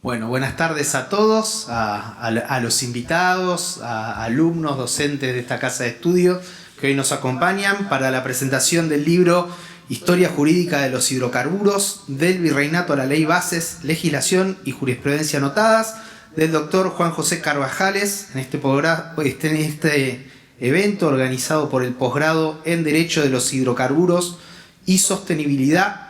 Bueno, buenas tardes a todos, a los invitados, a alumnos, docentes de esta casa de estudio que hoy nos acompañan para la presentación del libro Historia Jurídica de los Hidrocarburos, del Virreinato a la Ley Bases, Legislación y Jurisprudencia Anotadas, del doctor Juan José Carvajales, en este evento organizado por el Posgrado en Derecho de los Hidrocarburos y Sostenibilidad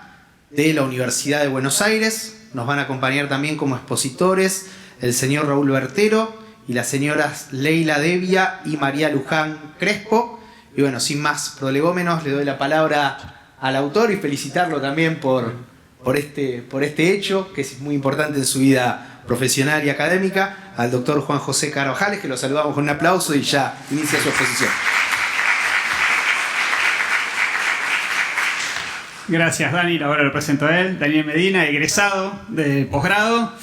de la Universidad de Buenos Aires. Nos van a acompañar también como expositores el señor Raúl Bertero y las señoras Leila Devia y María Luján Crespo. Y bueno, sin más prolegómenos, le doy la palabra al autor y felicitarlo también por este hecho, que es muy importante en su vida profesional y académica, al doctor Juan José Carvajales, que lo saludamos con un aplauso y ya inicia su exposición. Gracias, Dani. Ahora lo presento a él. Daniel Medina, egresado de posgrado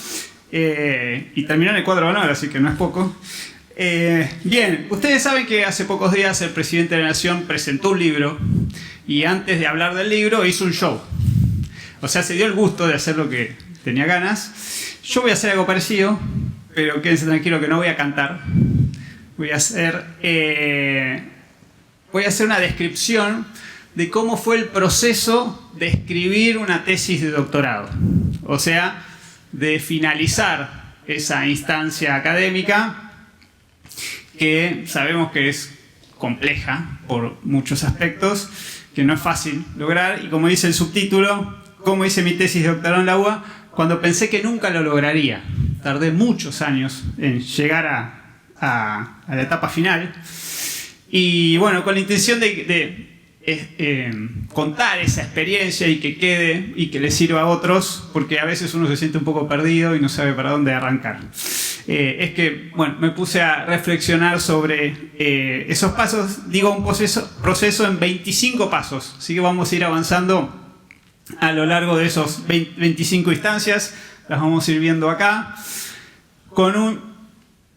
y terminó en el cuadro de honor, así que no es poco. Bien, ustedes saben que hace pocos días el presidente de la Nación presentó un libro y antes de hablar del libro hizo un show. O sea, se dio el gusto de hacer lo que tenía ganas. Yo voy a hacer algo parecido, pero quédense tranquilos que no voy a cantar. Voy a hacer una descripción de cómo fue el proceso de escribir una tesis de doctorado. O sea, de finalizar esa instancia académica que sabemos que es compleja por muchos aspectos, que no es fácil lograr. Y como dice el subtítulo, ¿cómo hice mi tesis de doctorado en la UBA? Cuando pensé que nunca lo lograría. Tardé muchos años en llegar a la etapa final. Y bueno, con la intención de contar esa experiencia y que quede y que le sirva a otros, porque a veces uno se siente un poco perdido y no sabe para dónde arrancar. Es que, bueno, me puse a reflexionar sobre esos pasos, digo un proceso en 25 pasos, así que vamos a ir avanzando a lo largo de esos 25 instancias, las vamos a ir viendo acá, con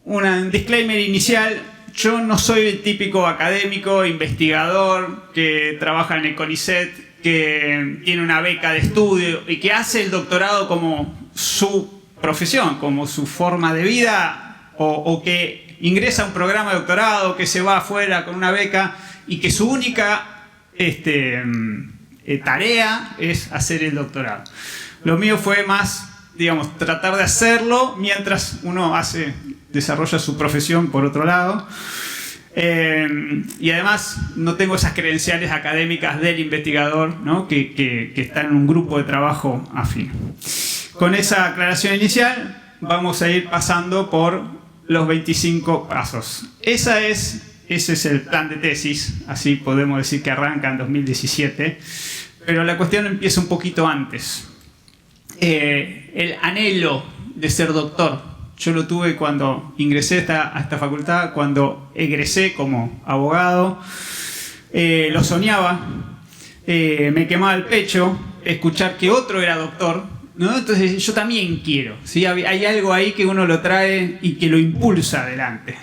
un disclaimer inicial. Yo no soy el típico académico, investigador, que trabaja en el CONICET, que tiene una beca de estudio y que hace el doctorado como su profesión, como su forma de vida, o que ingresa a un programa de doctorado, que se va afuera con una beca y que su única tarea es hacer el doctorado. Lo mío fue más, digamos, tratar de hacerlo mientras uno desarrolla su profesión por otro lado. Y además no tengo esas credenciales académicas del investigador, ¿no? que está en un grupo de trabajo afín. Con esa aclaración inicial vamos a ir pasando por los 25 pasos. Ese es el plan de tesis, así podemos decir que arranca en 2017, pero la cuestión empieza un poquito antes. El anhelo de ser doctor. Yo lo tuve cuando ingresé a esta facultad, cuando egresé como abogado. Lo soñaba, me quemaba el pecho escuchar que otro era doctor, ¿no? Entonces yo también quiero, ¿sí? Hay algo ahí que uno lo trae y que lo impulsa adelante.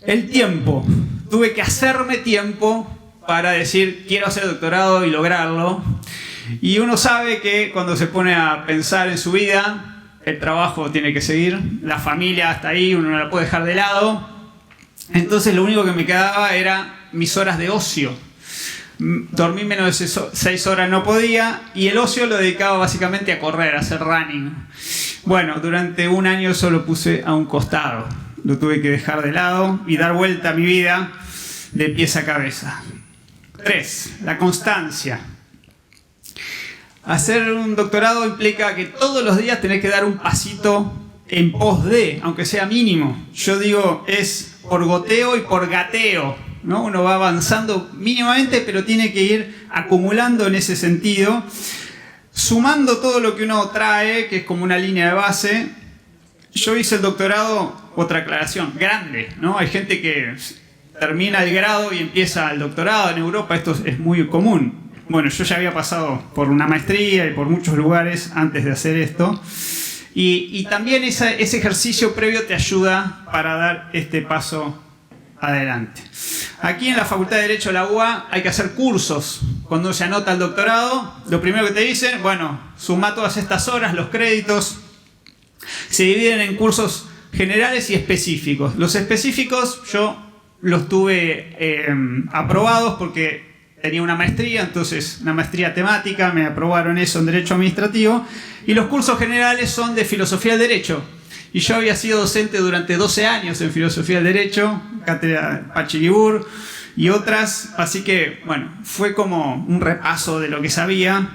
El tiempo. Tuve que hacerme tiempo para decir quiero hacer doctorado y lograrlo. Y uno sabe que cuando se pone a pensar en su vida, el trabajo tiene que seguir, la familia hasta ahí, uno no la puede dejar de lado. Entonces lo único que me quedaba era mis horas de ocio. Dormir menos de 6 horas no podía, y el ocio lo dedicaba básicamente a correr, a hacer running. Bueno, durante un año eso lo puse a un costado. Lo tuve que dejar de lado y dar vuelta a mi vida de pies a cabeza. 3. La constancia. Hacer un doctorado implica que todos los días tenés que dar un pasito en pos de, aunque sea mínimo. Yo digo, es por goteo y por gateo, ¿no? Uno va avanzando mínimamente, pero tiene que ir acumulando en ese sentido, sumando todo lo que uno trae, que es como una línea de base. Yo hice el doctorado, otra aclaración, grande, ¿no? Hay gente que termina el grado y empieza el doctorado. En Europa esto es muy común. Bueno, yo ya había pasado por una maestría y por muchos lugares antes de hacer esto. Y también ese ejercicio previo te ayuda para dar este paso adelante. Aquí en la Facultad de Derecho de la UBA hay que hacer cursos cuando se anota al doctorado, lo primero que te dicen, bueno, suma todas estas horas, los créditos. Se dividen en cursos generales y específicos. Los específicos yo los tuve aprobados porque tenía una maestría, entonces una maestría temática, me aprobaron eso en Derecho Administrativo. Y los cursos generales son de Filosofía del Derecho. Y yo había sido docente durante 12 años en Filosofía del Derecho, cátedra Pachiribur y otras. Así que, bueno, fue como un repaso de lo que sabía.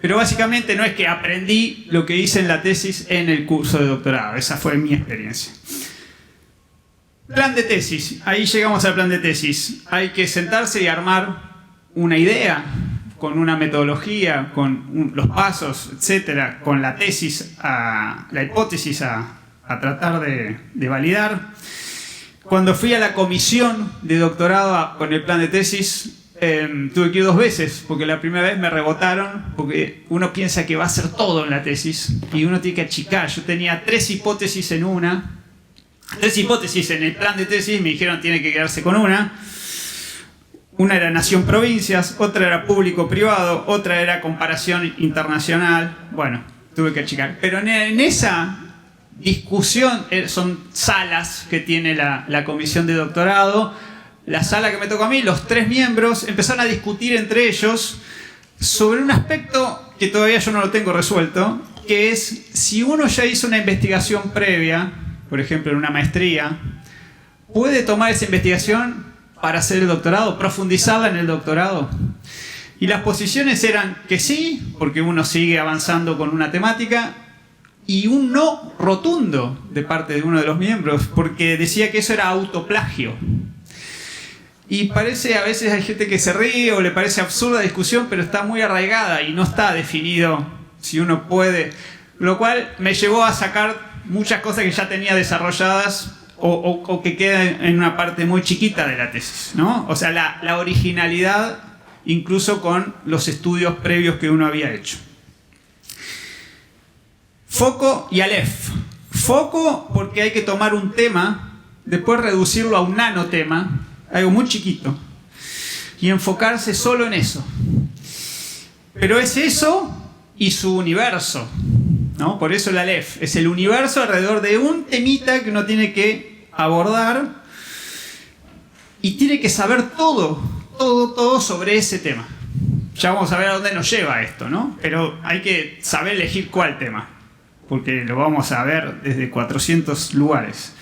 Pero básicamente no es que aprendí lo que hice en la tesis en el curso de doctorado. Esa fue mi experiencia. Plan de tesis. Ahí llegamos al plan de tesis. Hay que sentarse y armar una idea con una metodología, con los pasos, etcétera, con la tesis, la hipótesis a tratar de validar. Cuando fui a la comisión de doctorado con el plan de tesis, tuve que ir 2 veces, porque la primera vez me rebotaron, porque uno piensa que va a hacer todo en la tesis, y uno tiene que achicar. Yo tenía 3 hipótesis en una, 3 hipótesis en el plan de tesis, me dijeron tiene que quedarse con una. Una era nación-provincias, otra era público-privado, otra era comparación internacional. Bueno, tuve que achicar. Pero en esa discusión, son salas que tiene la comisión de doctorado. La sala que me tocó a mí, los 3 miembros empezaron a discutir entre ellos sobre un aspecto que todavía yo no lo tengo resuelto, que es si uno ya hizo una investigación previa, por ejemplo en una maestría, ¿puede tomar esa investigación para hacer el doctorado, profundizarla en el doctorado? Y las posiciones eran que sí, porque uno sigue avanzando con una temática, y un no rotundo de parte de uno de los miembros, porque decía que eso era autoplagio. Y parece, a veces hay gente que se ríe o le parece absurda la discusión, pero está muy arraigada y no está definido si uno puede. Lo cual me llevó a sacar muchas cosas que ya tenía desarrolladas o que quedan en una parte muy chiquita de la tesis, ¿no? O sea, la originalidad incluso con los estudios previos que uno había hecho. Foco y Aleph. Foco porque hay que tomar un tema, después reducirlo a un nanotema, algo muy chiquito, y enfocarse solo en eso. Pero es eso y su universo, ¿no? Por eso el Aleph es el universo alrededor de un temita que uno tiene que abordar y tiene que saber todo sobre ese tema. Ya vamos a ver a dónde nos lleva esto, ¿no? Pero hay que saber elegir cuál tema, porque lo vamos a ver desde 400 lugares,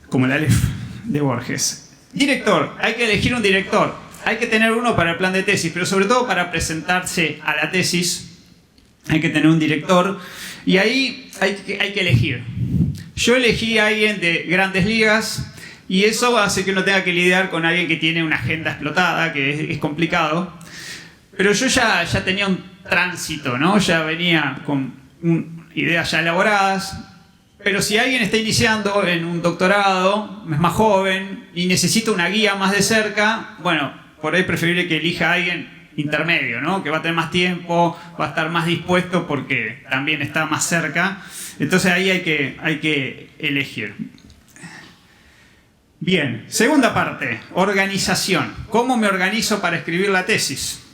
como el Aleph de Borges. Director, hay que elegir un director. Hay que tener uno para el plan de tesis, pero sobre todo para presentarse a la tesis hay que tener un director. Y ahí hay que elegir. Yo elegí a alguien de grandes ligas y eso hace que uno tenga que lidiar con alguien que tiene una agenda explotada, que es complicado. Pero yo ya tenía un tránsito, ¿no? Ya venía con ideas ya elaboradas. Pero si alguien está iniciando en un doctorado, es más joven y necesita una guía más de cerca, bueno, por ahí es preferible que elija a alguien intermedio, ¿no? Que va a tener más tiempo, va a estar más dispuesto porque también está más cerca. Entonces ahí hay que elegir. Bien, segunda parte, organización. ¿Cómo me organizo para escribir la tesis?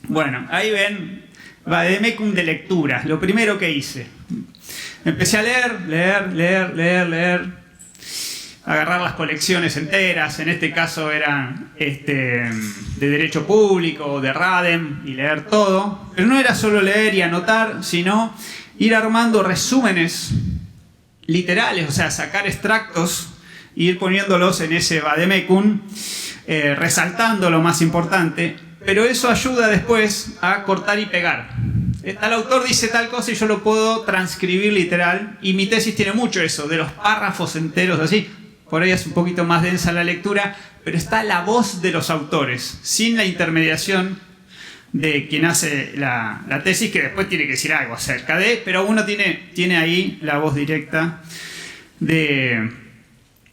Bueno, ahí ven, vademecum de lecturas, lo primero que hice. Empecé a leer, agarrar las colecciones enteras, en este caso eran de Derecho Público, de Radem, y leer todo. Pero no era solo leer y anotar, sino ir armando resúmenes literales, o sea, sacar extractos e ir poniéndolos en ese vademecum, resaltando lo más importante, pero eso ayuda después a cortar y pegar. Tal autor dice tal cosa y yo lo puedo transcribir literal, y mi tesis tiene mucho eso, de los párrafos enteros así. Por ahí es un poquito más densa la lectura, pero está la voz de los autores, sin la intermediación de quien hace la tesis, que después tiene que decir algo acerca de, pero uno tiene ahí la voz directa de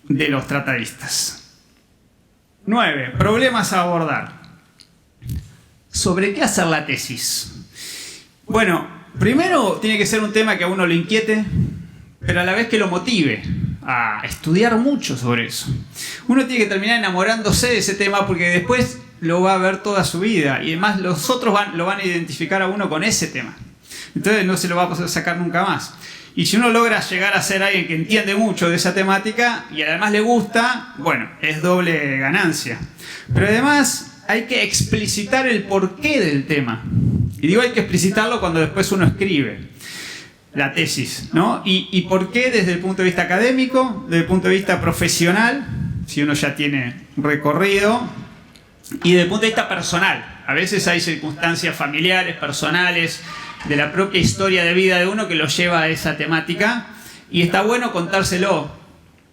los tratadistas. 9. Problemas a abordar. ¿Sobre qué hacer la tesis? Bueno, primero tiene que ser un tema que a uno le inquiete, pero a la vez que lo motive a estudiar mucho sobre eso. Uno tiene que terminar enamorándose de ese tema porque después lo va a ver toda su vida. Y además los otros lo van a identificar a uno con ese tema. Entonces no se lo va a poder sacar nunca más. Y si uno logra llegar a ser alguien que entiende mucho de esa temática y además le gusta, bueno, es doble ganancia. Pero además hay que explicitar el porqué del tema. Y digo hay que explicitarlo cuando después uno escribe la tesis, ¿no? ¿Y por qué desde el punto de vista académico, desde el punto de vista profesional, si uno ya tiene recorrido, y desde el punto de vista personal? A veces hay circunstancias familiares, personales, de la propia historia de vida de uno que lo lleva a esa temática, y está bueno contárselo,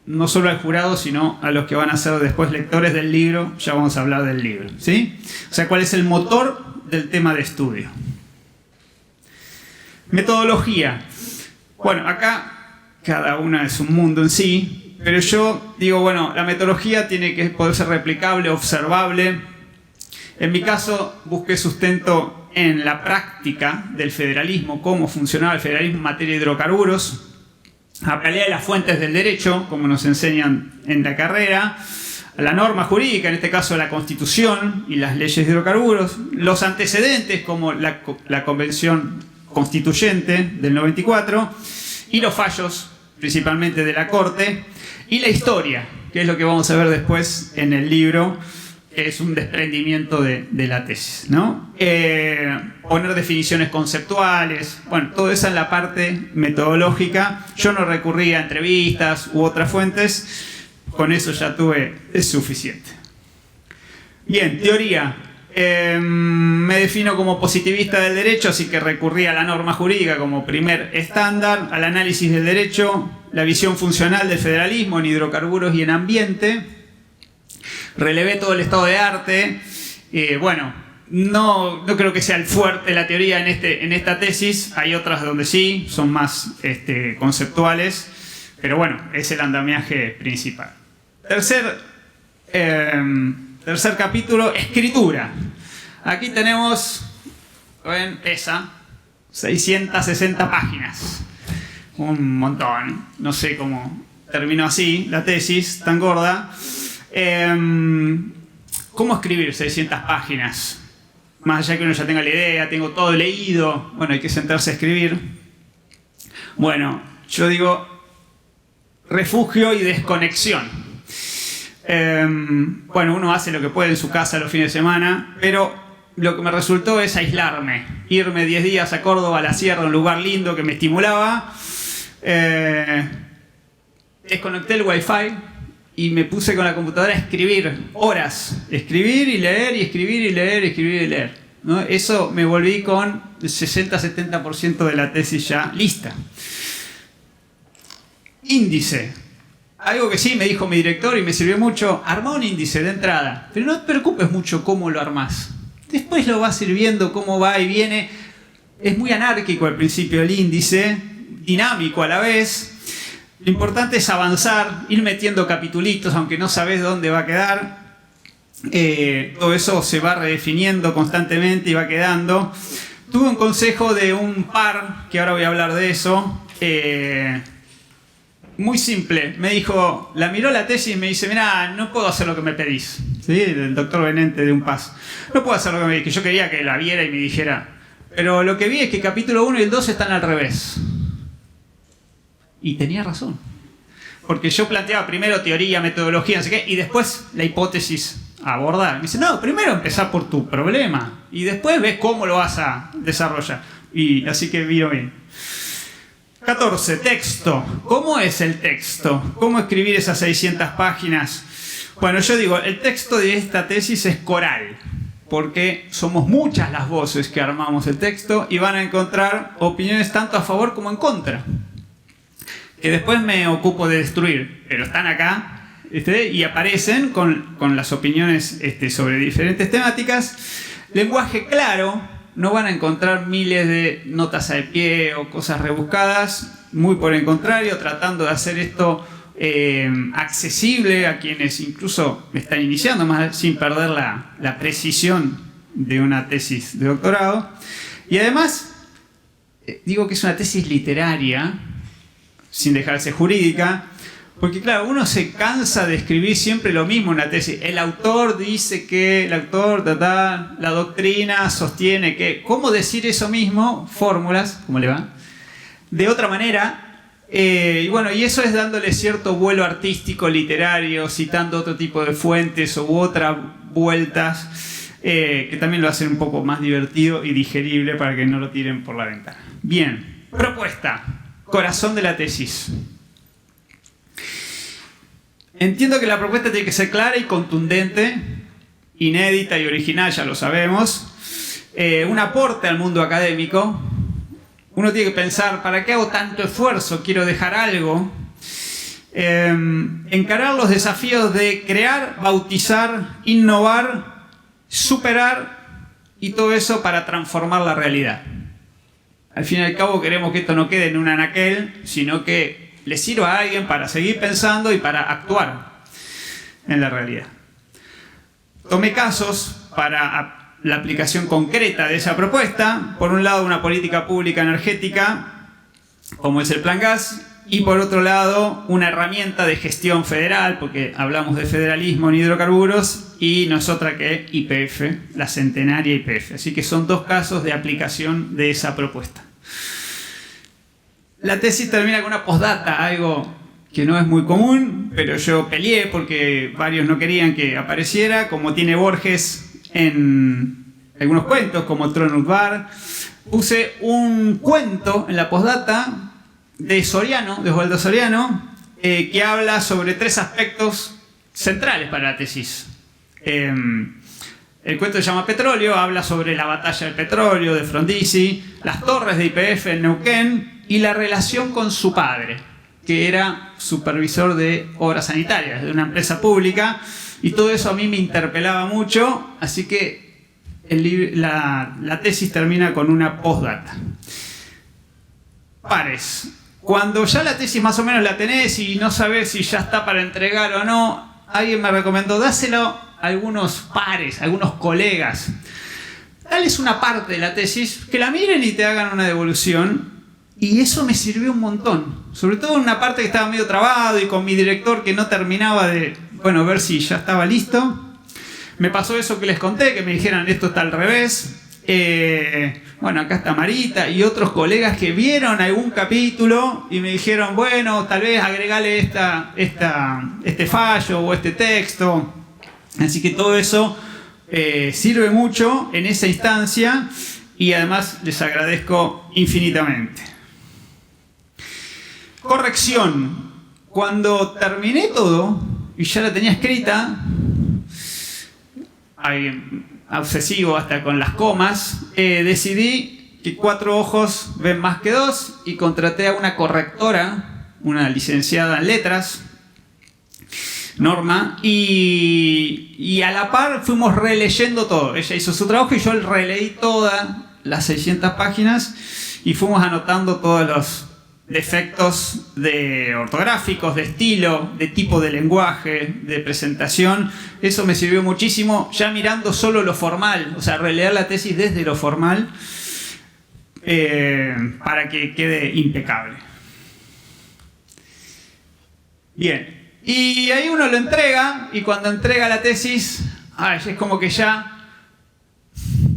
no solo al jurado, sino a los que van a ser después lectores del libro. Ya vamos a hablar del libro, ¿sí? O sea, ¿cuál es el motor del tema de estudio? Metodología. Bueno, acá cada una es un mundo en sí, pero yo digo, bueno, la metodología tiene que poder ser replicable, observable. En mi caso, busqué sustento en la práctica del federalismo, cómo funcionaba el federalismo en materia de hidrocarburos. Apelé a las fuentes del derecho, como nos enseñan en la carrera, a la norma jurídica, en este caso la Constitución y las leyes de hidrocarburos, los antecedentes, como la Convención Constituyente del 94, y los fallos, principalmente de la Corte, y la historia, que es lo que vamos a ver después en el libro, que es un desprendimiento de la tesis, ¿no? Poner definiciones conceptuales, bueno, todo eso en la parte metodológica. Yo no recurrí a entrevistas u otras fuentes, con eso ya es suficiente. Bien, teoría. Me defino como positivista del derecho, así que recurrí a la norma jurídica como primer estándar, al análisis del derecho, la visión funcional del federalismo en hidrocarburos y en ambiente. Relevé todo el estado de arte. Bueno, no creo que sea el fuerte de la teoría en esta tesis. Hay otras donde sí, son más conceptuales, pero bueno, es el andamiaje principal. Tercer capítulo, escritura. Aquí tenemos, ven, pesa 660 páginas. Un montón. No sé cómo terminó así la tesis, tan gorda. ¿Cómo escribir 600 páginas? Más allá que uno ya tenga la idea, tengo todo leído. Bueno, hay que sentarse a escribir. Bueno, yo digo refugio y desconexión. Bueno, uno hace lo que puede en su casa los fines de semana, pero lo que me resultó es aislarme, irme 10 días a Córdoba, a la sierra, un lugar lindo que me estimulaba. Desconecté el wifi y me puse con la computadora a escribir horas, escribir y leer, y escribir y leer, escribir y leer, ¿no? Eso me volví con el 60-70% de la tesis ya lista. Índice. Algo que sí me dijo mi director y me sirvió mucho: armá un índice de entrada, pero no te preocupes mucho cómo lo armás. Después lo vas sirviendo, cómo va y viene. Es muy anárquico al principio el índice, dinámico a la vez. Lo importante es avanzar, ir metiendo capitulitos, aunque no sabes dónde va a quedar. Todo eso se va redefiniendo constantemente y va quedando. Tuve un consejo de un par, que ahora voy a hablar de eso, muy simple. Me dijo, miró la tesis y me dice: mirá, no puedo hacer lo que me pedís. ¿Sí? El doctor Benente de UNPAS. No puedo hacer lo que me pedís, que yo quería que la viera y me dijera. Pero lo que vi es que el capítulo 1 y el 2 están al revés. Y tenía razón. Porque yo planteaba primero teoría, metodología, no sé qué, y después la hipótesis a abordar. Me dice: no, primero empezá por tu problema y después ves cómo lo vas a desarrollar. Y así que vino bien. 14. Texto. ¿Cómo es el texto? ¿Cómo escribir esas 600 páginas? Bueno, yo digo, el texto de esta tesis es coral, porque somos muchas las voces que armamos el texto y van a encontrar opiniones tanto a favor como en contra, que después me ocupo de destruir, pero están acá y aparecen con las opiniones sobre diferentes temáticas. Lenguaje claro. No van a encontrar miles de notas al pie o cosas rebuscadas, muy por el contrario, tratando de hacer esto accesible a quienes incluso están iniciando, más sin perder la precisión de una tesis de doctorado. Y además, digo que es una tesis literaria, sin dejarse jurídica, Porque claro, uno se cansa de escribir siempre lo mismo en una tesis. El autor dice que, el autor, la doctrina sostiene que... ¿Cómo decir eso mismo? Fórmulas, ¿cómo le va? De otra manera. Y bueno, y eso es dándole cierto vuelo artístico, literario, citando otro tipo de fuentes u otras vueltas, que también lo hacen un poco más divertido y digerible para que no lo tiren por la ventana. Bien, propuesta. Corazón de la tesis. Entiendo que la propuesta tiene que ser clara y contundente, inédita y original, ya lo sabemos. Un aporte al mundo académico. Uno tiene que pensar, ¿para qué hago tanto esfuerzo? Quiero dejar algo. Encarar los desafíos de crear, bautizar, innovar, superar y todo eso para transformar la realidad. Al fin y al cabo queremos que esto no quede en un anaquel, sino que le sirva a alguien para seguir pensando y para actuar en la realidad. Tomé casos para la aplicación concreta de esa propuesta. Por un lado, una política pública energética, como es el Plan Gas, y por otro lado, una herramienta de gestión federal, porque hablamos de federalismo en hidrocarburos, y no es otra que YPF, la centenaria YPF. Así que son dos casos de aplicación de esa propuesta. La tesis termina con una postdata, algo que no es muy común, pero yo peleé porque varios no querían que apareciera, como tiene Borges en algunos cuentos, como Tronutbar. Puse un cuento en la postdata de Soriano, de Osvaldo Soriano, que habla sobre tres aspectos centrales para la tesis. El cuento se llama Petróleo, habla sobre la batalla del petróleo de Frondizi, las torres de YPF en Neuquén y la relación con su padre, que era supervisor de obras sanitarias de una empresa pública, y todo eso a mí me interpelaba mucho, así que la tesis termina con una postdata. Pares. Cuando ya la tesis más o menos la tenés y no sabés si ya está para entregar o no, alguien me recomendó, dáselo a algunos pares, a algunos colegas. Dales una parte de la tesis, que la miren y te hagan una devolución. Y eso me sirvió un montón. Sobre todo en una parte que estaba medio trabado y con mi director que no terminaba de, bueno, ver si ya estaba listo. Me pasó eso que les conté, que me dijeran esto está al revés. Bueno, acá está Marita y otros colegas que vieron algún capítulo y me dijeron, bueno, tal vez agregale este fallo o este texto. Así que todo eso sirve mucho en esa instancia y además les agradezco infinitamente. Corrección. Cuando terminé todo y ya la tenía escrita, obsesivo hasta con las comas, decidí que 4 ojos ven más que 2 y contraté a una correctora, una licenciada en letras, Norma, y a la par fuimos releyendo todo. Ella hizo su trabajo y yo releí todas las 600 páginas y fuimos anotando todos los defectos ortográficos, de estilo, de tipo de lenguaje, de presentación. Eso me sirvió muchísimo, ya mirando solo lo formal, o sea, releer la tesis desde lo formal, para que quede impecable. Bien, y ahí uno lo entrega, y cuando entrega la tesis, es como que ya...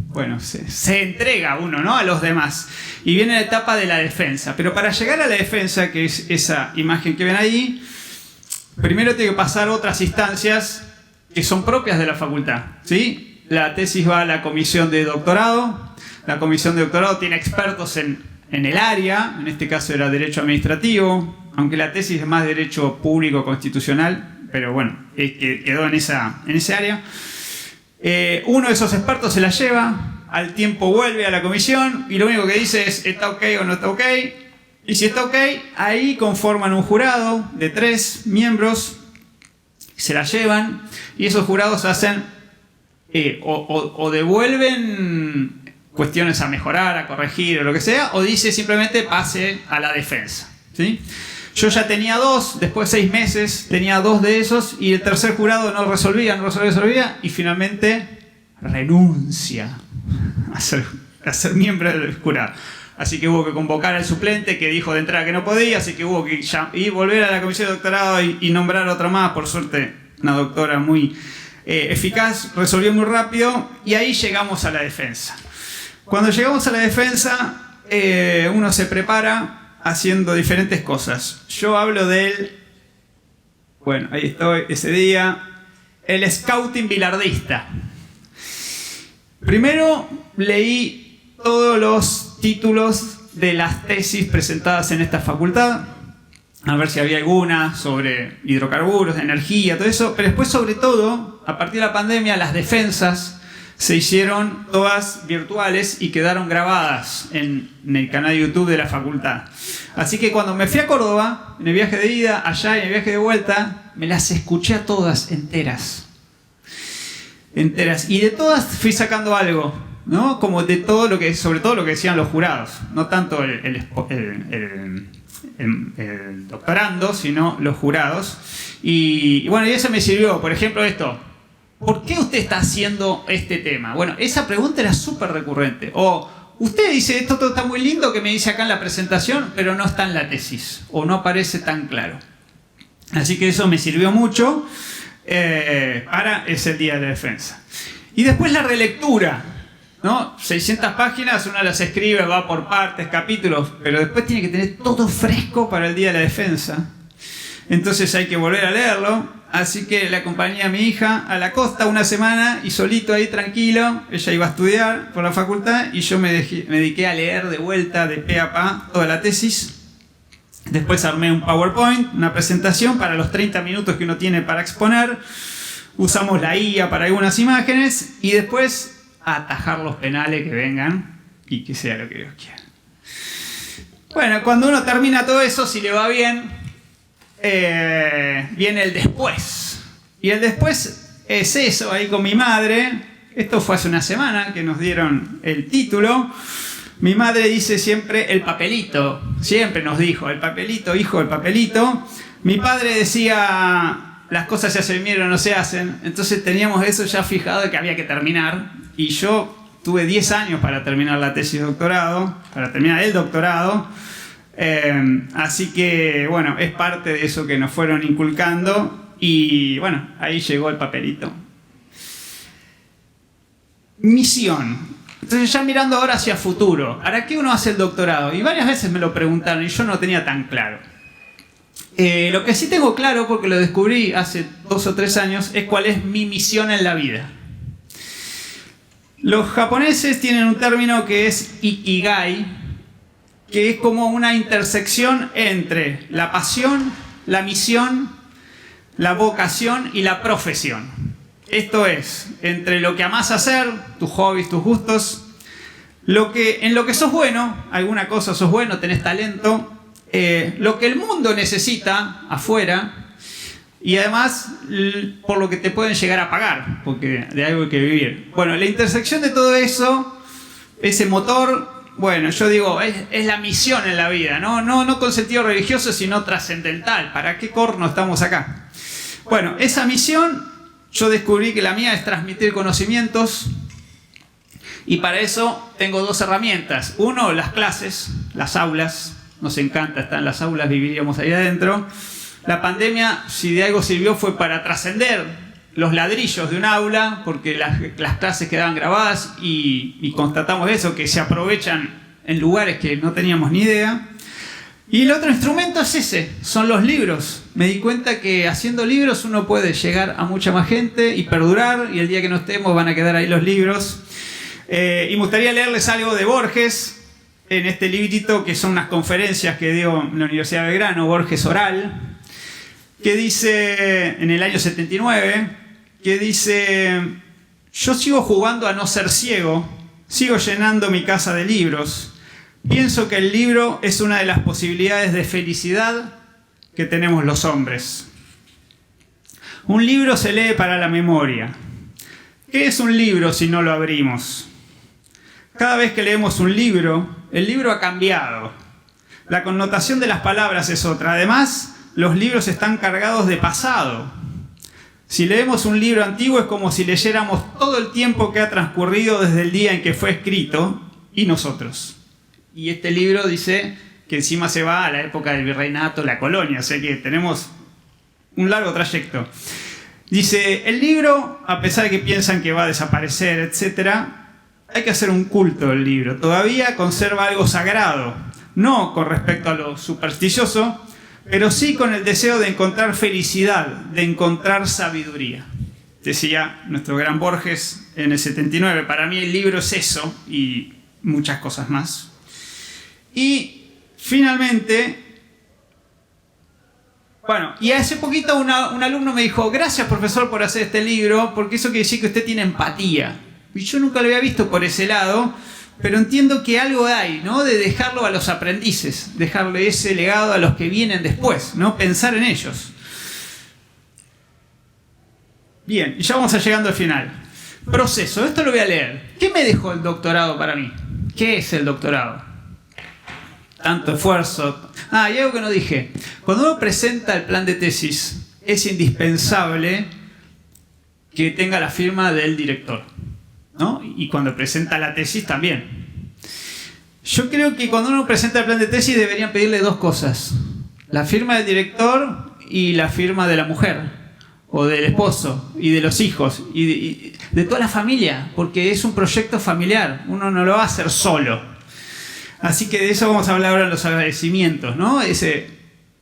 Bueno, se entrega uno, ¿no?, a los demás. Y viene la etapa de la defensa. Pero para llegar a la defensa, que es esa imagen que ven ahí, primero tiene que pasar otras instancias que son propias de la facultad, ¿sí? La tesis va a la comisión de doctorado. La comisión de doctorado tiene expertos en el área. En este caso era Derecho Administrativo, aunque la tesis es más Derecho Público Constitucional. Pero bueno, quedó en ese área. Uno de esos expertos se la lleva, al tiempo vuelve a la comisión y lo único que dice es ¿está ok o no está ok? Y si está ok, ahí conforman un jurado de 3 miembros, se la llevan y esos jurados hacen o devuelven cuestiones a mejorar, a corregir o lo que sea, o dice simplemente pase a la defensa, ¿sí? Yo ya tenía 2, después de 6 meses tenía 2 de esos y el tercer jurado no resolvía y finalmente renuncia a ser miembro del jurado. así que hubo que convocar al suplente que dijo de entrada que no podía, así que hubo que volver a la comisión de doctorado y nombrar otra más. Por suerte, una doctora muy eficaz, resolvió muy rápido y ahí llegamos a la defensa. Cuando llegamos a la defensa, uno se prepara haciendo diferentes cosas. Yo hablo del, bueno, ahí estoy, ese día, el scouting bilardista. Primero leí todos los títulos de las tesis presentadas en esta facultad, a ver si había alguna sobre hidrocarburos, energía, todo eso, pero después, sobre todo, a partir de la pandemia, las defensas se hicieron todas virtuales y quedaron grabadas en el canal de YouTube de la facultad. Así que cuando me fui a Córdoba, en el viaje de ida, allá en el viaje de vuelta, me las escuché a todas enteras. Y de todas fui sacando algo, ¿no? Como de todo lo que, sobre todo lo que decían los jurados. No tanto el doctorando, sino los jurados. Y bueno, y eso me sirvió. Por ejemplo, esto. ¿Por qué usted está haciendo este tema? Bueno, esa pregunta era súper recurrente. O usted dice, esto todo está muy lindo que me dice acá en la presentación, pero no está en la tesis. O no aparece tan claro. Así que eso me sirvió mucho para ese día de la defensa. Y después la relectura, ¿no? 600 páginas, uno las escribe, va por partes, capítulos, pero después tiene que tener todo fresco para el día de la defensa. Entonces hay que volver a leerlo. Así que le acompañé a mi hija a la costa una semana y solito ahí tranquilo, ella iba a estudiar por la facultad y yo me dediqué a leer de vuelta, de pe a pa, toda la tesis. Después armé un PowerPoint, una presentación para los 30 minutos que uno tiene para exponer. Usamos la IA para algunas imágenes y después a atajar los penales que vengan y que sea lo que Dios quiera. Bueno, cuando uno termina todo eso, si le va bien, viene el después. Y el después es eso, ahí con mi madre. Esto fue hace una semana que nos dieron el título. Mi madre dice siempre el papelito. Siempre nos dijo el papelito, hijo, el papelito. Mi padre decía las cosas se hacen bien o no se hacen. Entonces teníamos eso ya fijado de que había que terminar. Y yo tuve 10 años para terminar la tesis de doctorado, para terminar el doctorado. Así que, bueno, es parte de eso que nos fueron inculcando y, bueno, ahí llegó el papelito. Misión. Entonces, ya mirando ahora hacia futuro, ¿para qué uno hace el doctorado? Y varias veces me lo preguntaron y yo no tenía tan claro. Lo que sí tengo claro, porque lo descubrí hace 2 o 3 años, es cuál es mi misión en la vida. Los japoneses tienen un término que es ikigai, que es como una intersección entre la pasión, la misión, la vocación y la profesión. Esto es, entre lo que amás hacer, tus hobbies, tus gustos, en lo que sos bueno, alguna cosa sos bueno, tenés talento, lo que el mundo necesita afuera y además por lo que te pueden llegar a pagar, porque de algo hay que vivir. Bueno, la intersección de todo eso, ese motor... Bueno, yo digo, es la misión en la vida, no con sentido religioso, sino trascendental. ¿Para qué corno estamos acá? Bueno, esa misión, yo descubrí que la mía es transmitir conocimientos y para eso tengo 2 herramientas. Uno, las clases, las aulas. Nos encanta estar en las aulas, viviríamos ahí adentro. La pandemia, si de algo sirvió, fue para trascender los ladrillos de un aula, porque las clases quedaban grabadas y constatamos eso, que se aprovechan en lugares que no teníamos ni idea. Y el otro instrumento es ese, son los libros. Me di cuenta que haciendo libros uno puede llegar a mucha más gente y perdurar, y el día que no estemos van a quedar ahí los libros. Y me gustaría leerles algo de Borges, en este librito que son unas conferencias que dio en la Universidad de Belgrano, Borges Oral, que dice, en el año 79... que dice, yo sigo jugando a no ser ciego, sigo llenando mi casa de libros, pienso que el libro es una de las posibilidades de felicidad que tenemos los hombres. Un libro se lee para la memoria. ¿Qué es un libro si no lo abrimos? Cada vez que leemos un libro, el libro ha cambiado. La connotación de las palabras es otra. Además, los libros están cargados de pasado. Si leemos un libro antiguo es como si leyéramos todo el tiempo que ha transcurrido desde el día en que fue escrito y nosotros. y este libro dice que encima se va a la época del virreinato, la colonia, o sea que tenemos un largo trayecto. Dice, el libro, a pesar de que piensan que va a desaparecer, etc., hay que hacer un culto del libro. Todavía conserva algo sagrado, no con respecto a lo supersticioso, pero sí con el deseo de encontrar felicidad, de encontrar sabiduría. Decía nuestro gran Borges en el 79, para mí el libro es eso y muchas cosas más. Y finalmente, bueno, y hace poquito un alumno me dijo, gracias profesor por hacer este libro, porque eso quiere decir que usted tiene empatía. Y yo nunca lo había visto por ese lado, pero entiendo que algo hay, ¿no? De dejarlo a los aprendices, dejarle ese legado a los que vienen después, ¿no? Pensar en ellos. Bien, y ya vamos llegando al final. Proceso, esto lo voy a leer. ¿Qué me dejó el doctorado para mí? ¿Qué es el doctorado? Tanto esfuerzo. Ah, y algo que no dije. Cuando uno presenta el plan de tesis, es indispensable que tenga la firma del director, ¿no? Y cuando presenta la tesis también. Yo creo que cuando uno presenta el plan de tesis deberían pedirle dos cosas. La firma del director y la firma de la mujer, o del esposo, y de los hijos, y de toda la familia, porque es un proyecto familiar. Uno no lo va a hacer solo. Así que de eso vamos a hablar ahora en los agradecimientos, ¿no?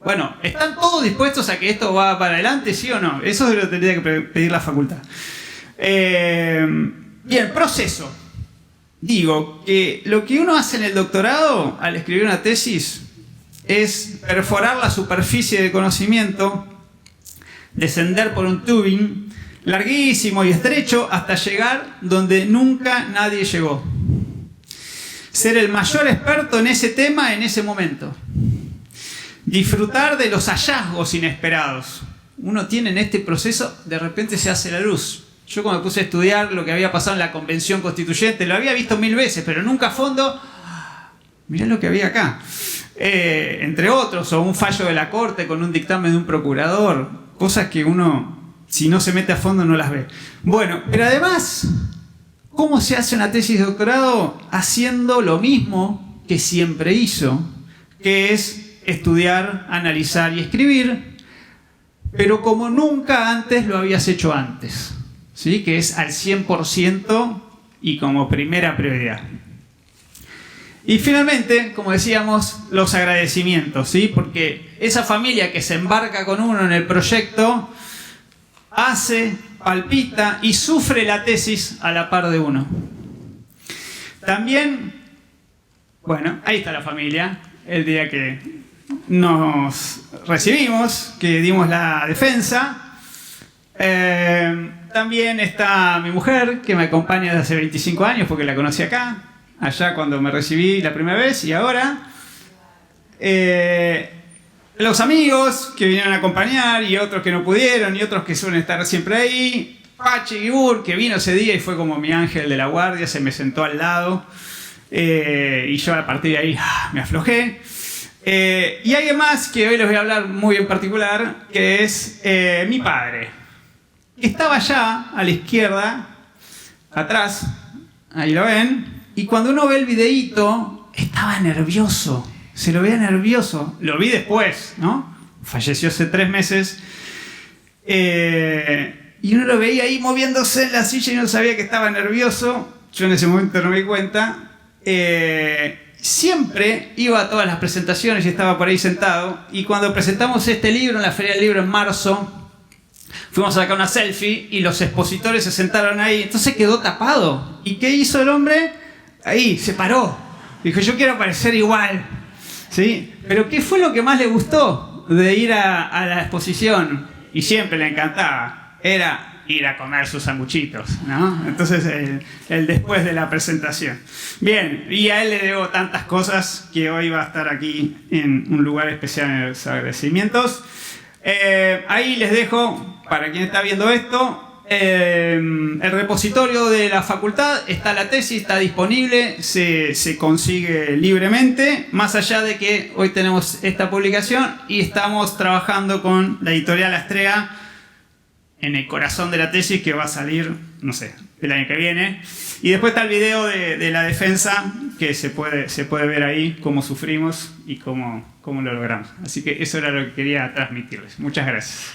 Bueno, ¿están todos dispuestos a que esto va para adelante, sí o no? Eso lo tendría que pedir la facultad. Bien, proceso. Digo que lo que uno hace en el doctorado al escribir una tesis es perforar la superficie de conocimiento, descender por un tubing larguísimo y estrecho hasta llegar donde nunca nadie llegó. Ser el mayor experto en ese tema en ese momento. Disfrutar de los hallazgos inesperados. Uno tiene en este proceso, de repente se hace la luz. Yo cuando me puse a estudiar lo que había pasado en la Convención Constituyente, lo había visto 1000 veces, pero nunca a fondo. Mirá lo que había acá. Entre otros, o un fallo de la Corte con un dictamen de un procurador. Cosas que uno, si no se mete a fondo, no las ve. Bueno, pero además, ¿cómo se hace una tesis de doctorado? Haciendo lo mismo que siempre hizo, que es estudiar, analizar y escribir, pero como nunca antes lo habías hecho antes, ¿sí? Que es al 100% y como primera prioridad. Y finalmente, como decíamos, los agradecimientos, ¿sí? Porque esa familia que se embarca con uno en el proyecto hace, palpita y sufre la tesis a la par de uno. También, bueno, ahí está la familia, el día que nos recibimos, que dimos la defensa. También está mi mujer, que me acompaña desde hace 25 años, porque la conocí acá, allá cuando me recibí la primera vez y ahora. Los amigos que vinieron a acompañar y otros que no pudieron y otros que suelen estar siempre ahí. Pachi Gibur, que vino ese día y fue como mi ángel de la guardia, se me sentó al lado y yo a partir de ahí me aflojé. Y alguien más que hoy les voy a hablar muy en particular, que es mi padre. Estaba allá a la izquierda, atrás, ahí lo ven, y cuando uno ve el videíto, estaba nervioso. Se lo veía nervioso. Lo vi después, ¿no? Falleció hace 3 meses. Y uno lo veía ahí moviéndose en la silla y no sabía que estaba nervioso. Yo en ese momento no me di cuenta. Siempre iba a todas las presentaciones y estaba por ahí sentado. Y cuando presentamos este libro en la Feria del Libro en marzo, fuimos a sacar una selfie y los expositores se sentaron ahí. Entonces quedó tapado. ¿Y qué hizo el hombre? Ahí, se paró. Dijo, yo quiero parecer igual. ¿Sí? Pero ¿qué fue lo que más le gustó de ir a la exposición? Y siempre le encantaba. Era ir a comer sus sanguchitos, ¿no? Entonces, el después de la presentación. Bien, y a él le debo tantas cosas que hoy va a estar aquí en un lugar especial en los agradecimientos. Ahí les dejo, para quien está viendo esto, el repositorio de la facultad. Está la tesis, está disponible, se consigue libremente, más allá de que hoy tenemos esta publicación y estamos trabajando con la editorial Astrea en el corazón de la tesis, que va a salir, no sé, el año que viene. Y después está el video de la defensa, que se puede ver ahí cómo sufrimos y cómo lo logramos. Así que eso era lo que quería transmitirles. Muchas gracias.